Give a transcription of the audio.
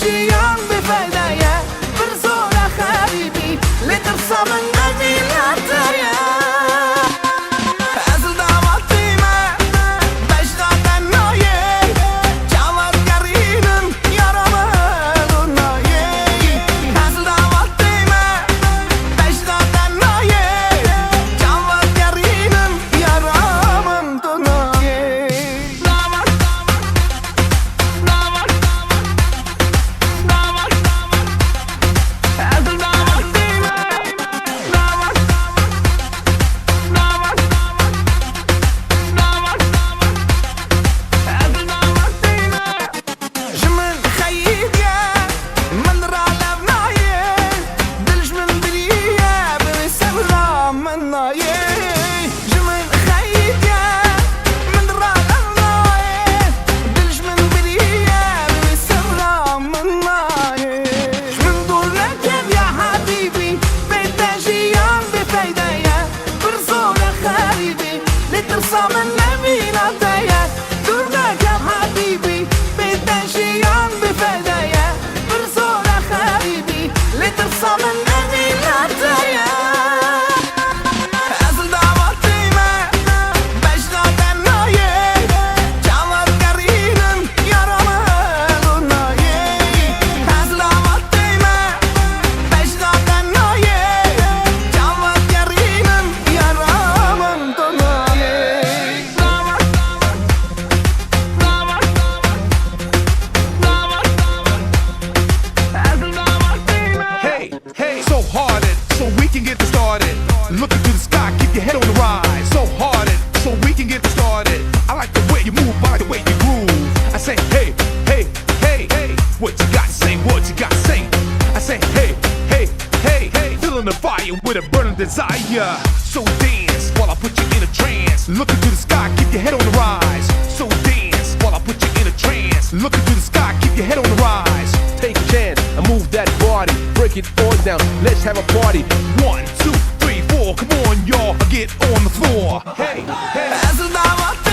ژیان بفەیدایە بر زۆرە خەریبی لێ ترسە من نەبینەتەیە من نبینەتەیە دوور نەکەم حەبیبی بێتە ژیان بفەیدایە بر زۆرە خەریبی لێ ترسە من نەبینەتەیە ئەزڵ داوەتیمە بەش دادەن نایە چاوەڕگەڕینم یارەمە نایە ئەزڵ داوەتیمە بەش دادەن نایە چاوەڕگەڕینم یارەمە So hearted, so we can get started. Looking to the sky, keep your head on the rise. So hearted, so we can get started. I like the way you move, I like the way you groove. I say, hey, hey, hey, hey. What you got to say, what you got to say. I say, hey, hey, hey, hey. Feeling the fire with a burning desire. So dance while I put you in a trance. Looking to the sky, keep your head on the rise. So dance while I put you in a trance. Looking to the sky, keep your head on the rise. Take a chance and move that body. Break it all down, let's have a party. 1, 2, 3, 4, come on y'all, get on the floor. Hey, hey. ئەزڵ داوەت